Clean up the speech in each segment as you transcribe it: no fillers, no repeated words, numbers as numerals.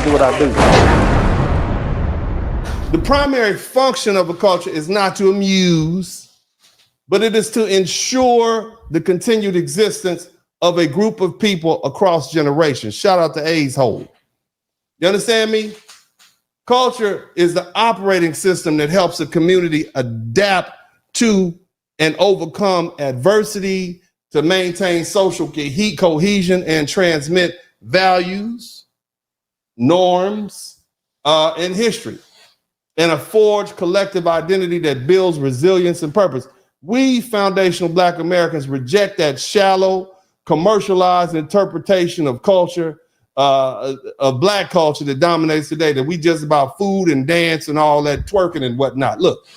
do what I do. The primary function of a culture is not to amuse, but it is to ensure the continued existence of a group of people across generations. Shout out to A's Hole. You understand me? Culture is the operating system that helps a community adapt to and overcome adversity, to maintain social cohesion and transmit values, norms, and history, and a forged collective identity that builds resilience and purpose. We foundational Black Americans reject that shallow, commercialized interpretation of culture, of Black culture that dominates today, that we just about food and dance and all that twerking and whatnot. Look,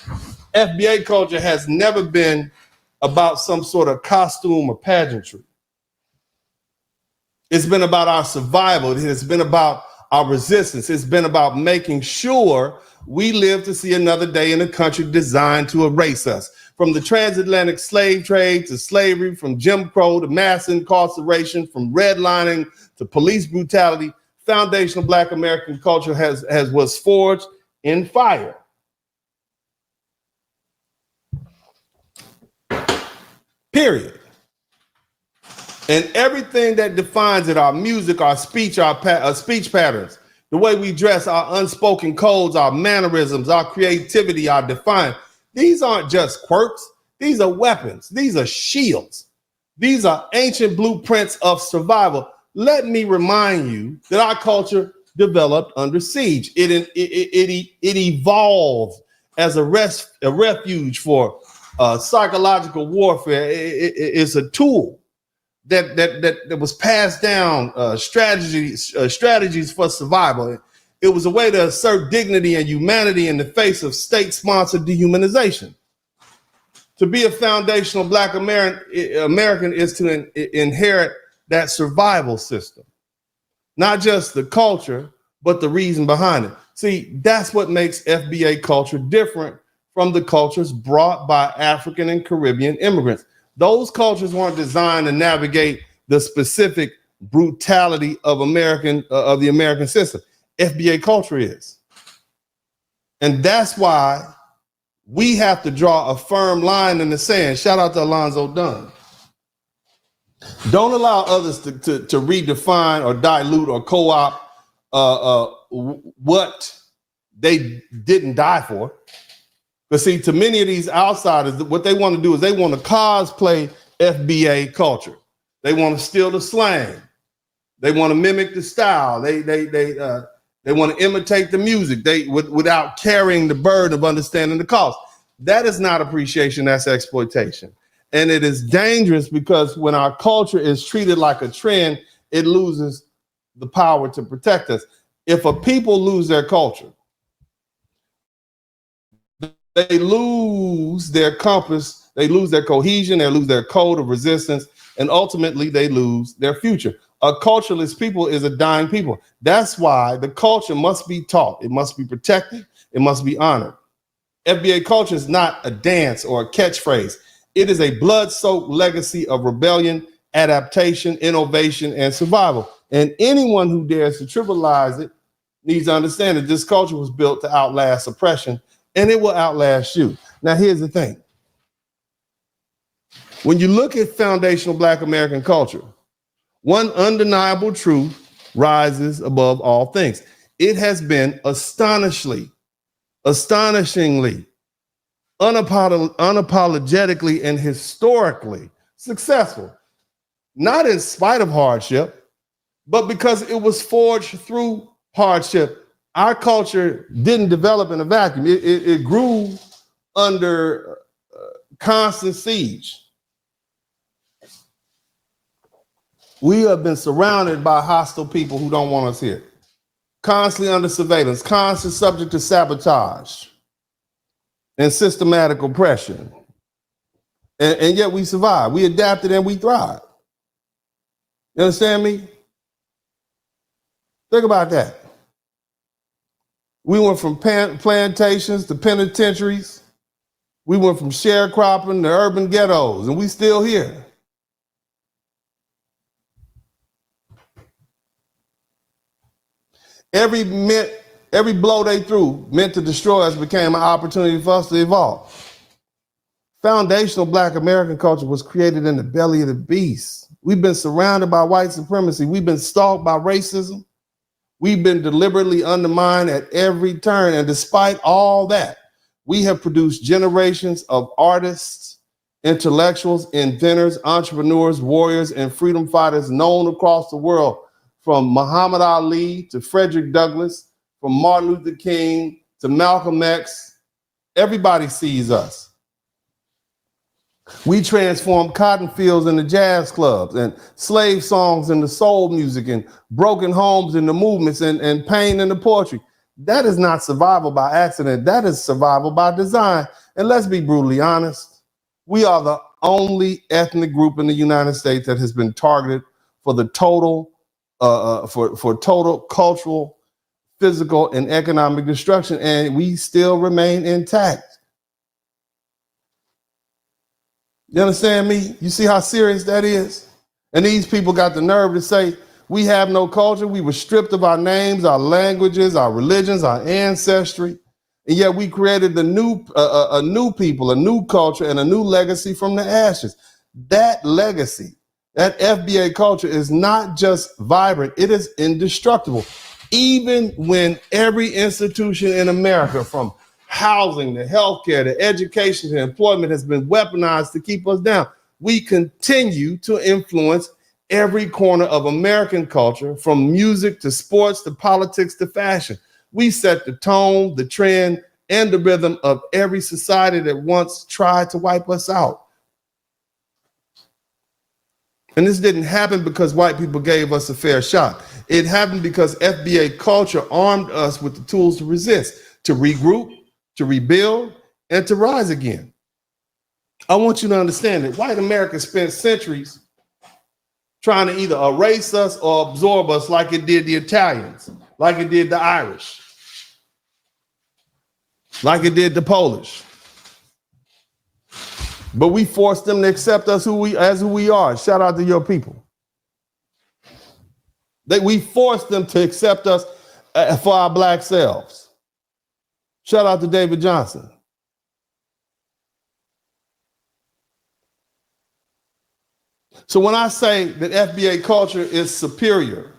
FBA culture has never been about some sort of costume or pageantry. It's been about our survival. It has been about our resistance. It's been about making sure we live to see another day in a country designed to erase us. From the transatlantic slave trade to slavery, from Jim Crow to mass incarceration, from redlining to police brutality, foundational Black American culture was forged in fire. Period. And everything that defines it, our music, our speech, our speech patterns, the way we dress, our unspoken codes, our mannerisms, our creativity, our defiance, these aren't just quirks. These are weapons. These are shields. These are ancient blueprints of survival. Let me remind you that our culture developed under siege. It evolved as a refuge for psychological warfare. It's a tool that was passed down, strategies for survival. It was a way to assert dignity and humanity in the face of state-sponsored dehumanization. To be a foundational Black American is to inherit that survival system, not just the culture, but the reason behind it. See, that's what makes FBA culture different from the cultures brought by African and Caribbean immigrants. Those cultures weren't designed to navigate the specific brutality of the American system. FBA culture is. And that's why we have to draw a firm line in the sand. Shout out to Alonzo Dunn. Don't allow others to redefine or dilute or co-opt what they didn't die for. But see, to many of these outsiders, what they want to do is they want to cosplay FBA culture. They want to steal the slang. They want to mimic the style. They want to imitate the music. Without carrying the burden of understanding the cost. That is not appreciation. That's exploitation. And it is dangerous because when our culture is treated like a trend, it loses the power to protect us. If a people lose their culture, they lose their compass, they lose their cohesion, they lose their code of resistance, and ultimately they lose their future. A cultureless people is a dying people. That's why the culture must be taught. It must be protected. It must be honored. FBA culture is not a dance or a catchphrase. It is a blood-soaked legacy of rebellion, adaptation, innovation, and survival. And anyone who dares to trivialize it needs to understand that this culture was built to outlast oppression, and it will outlast you. Now, here's the thing. When you look at foundational Black American culture, one undeniable truth rises above all things. It has been astonishingly, unapologetically, and historically successful, not in spite of hardship, but because it was forged through hardship. Our culture didn't develop in a vacuum. It grew under constant siege. We have been surrounded by hostile people who don't want us here, constantly under surveillance, constantly subject to sabotage and systematic oppression. And yet we survived. We adapted and we thrived. You understand me? Think about that. We went from plantations to penitentiaries. We went from sharecropping to urban ghettos, and we still here. Every blow they threw meant to destroy us became an opportunity for us to evolve. Foundational Black American culture was created in the belly of the beast. We've been surrounded by white supremacy. We've been stalked by racism. We've been deliberately undermined at every turn. And despite all that, we have produced generations of artists, intellectuals, inventors, entrepreneurs, warriors, and freedom fighters known across the world, from Muhammad Ali to Frederick Douglass, from Martin Luther King to Malcolm X. Everybody sees us. We transformed cotton fields into jazz clubs, and slave songs into soul music, and broken homes into movements, and pain into poetry. That is not survival by accident. That is survival by design. And let's be brutally honest. We are the only ethnic group in the United States that has been targeted for the total, for total cultural, physical, and economic destruction, and we still remain intact. You understand me? You see how serious that is? And these people got the nerve to say, we have no culture. We were stripped of our names, our languages, our religions, our ancestry. And yet we created a new people, a new culture, and a new legacy from the ashes. That legacy, that FBA culture is not just vibrant, it is indestructible. Even when every institution in America, from housing to healthcare to education to employment, has been weaponized to keep us down, we continue to influence every corner of American culture, from music to sports to politics to fashion. We set the tone, the trend, and the rhythm of every society that once tried to wipe us out. And this didn't happen because white people gave us a fair shot. It happened because FBA culture armed us with the tools to resist, to regroup, to rebuild, and to rise again. I want you to understand that white America spent centuries trying to either erase us or absorb us, like it did the Italians, like it did the Irish, like it did the Polish. But we forced them to accept us as who we are. Shout out to your people. We forced them to accept us for our Black selves. Shout out to David Johnson. So when I say that FBA culture is superior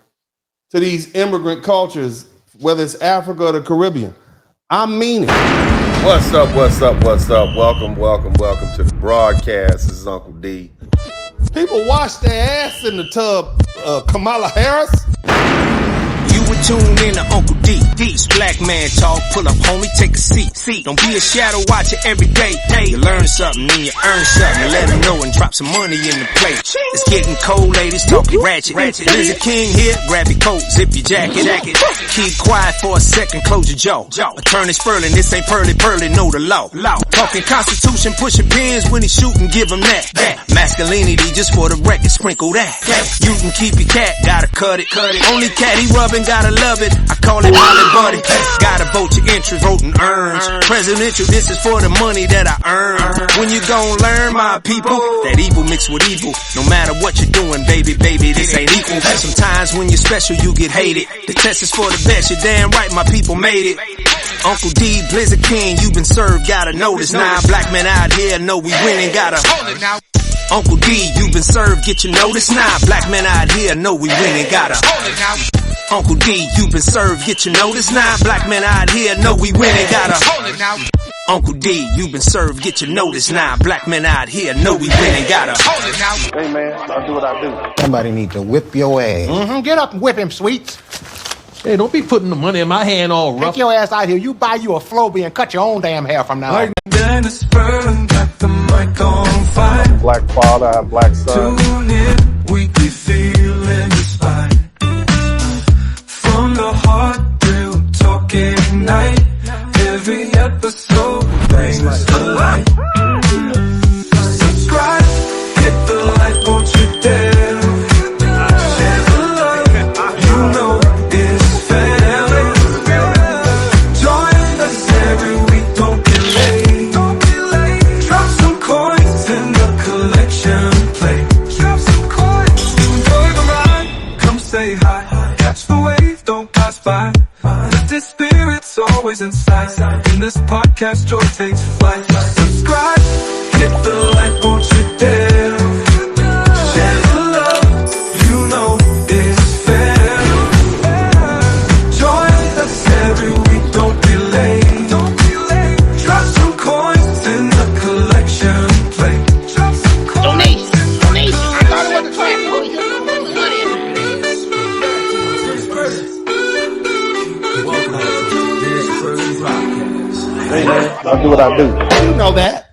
to these immigrant cultures, whether it's Africa or the Caribbean, I mean it. What's up, what's up, what's up? Welcome to the broadcast. This is Uncle D. People wash their ass in the tub, Kamala Harris. You would tune in to Uncle D. Black man talk, pull up, homie, take a seat. Don't be a shadow watcher every day. You learn something, then you earn something. And let them know and drop some money in the plate. It's getting cold, ladies, talking ratchet. There's a king here, grab your coat, zip your jacket. Keep quiet for a second, close your jaw. Attorney Spurling, this ain't pearly, know the law. Talking Constitution, pushing pins when he shooting, give him that. Masculinity, just for the record, sprinkle that. You can keep your cat, gotta cut it. Only cat he rubbing, gotta love it. I call it Holly Buddy. Gotta vote your interest, vote and earn. Presidential, this is for the money that I earn. When you gon' learn, my people, that evil mixed with evil. No matter what you're doing, baby, this ain't equal. Sometimes when you're special, you get hated. The test is for the best, you're damn right, my people made it. Uncle D, Blizzard King, you been served, gotta know this now. Black men out here know we winning, gotta hold it now. Uncle D, you been served, get your notice now. Black men out here know we winning, gotta hold it now. Uncle D, you been served, get your notice now. Black men out here know we winning, gotta hold it now. Uncle D, you been served, get your notice now. Black men out here know we winning, gotta hold it now. Hey man, I'll do what I do. Somebody need to whip your ass. Get up and whip him, Sweets. Hey, don't be putting the money in my hand all rough. Take your ass out here. You buy you a Floby and cut your own damn hair from now on. Dennis Spurling got the mic on fire. Black father, I have black son. Tune in, weekly feeling inspired. From the heart, real talking night. Every episode brings a light. Subscribe, hit the like, won't you dare. Share the love, you know it's fair. Join us every week, don't be late. Drop some coins in the collection plate. Drop some coins. when this podcast joy takes flight. Subscribe, hit the like, won't you dare. Share the love, you know it's fair. Join us every week, don't be late. Drop some coins in the collection plate. Drop some coins. Donation. I thought it was the trash. Hey man, I'll do what I do. You know that.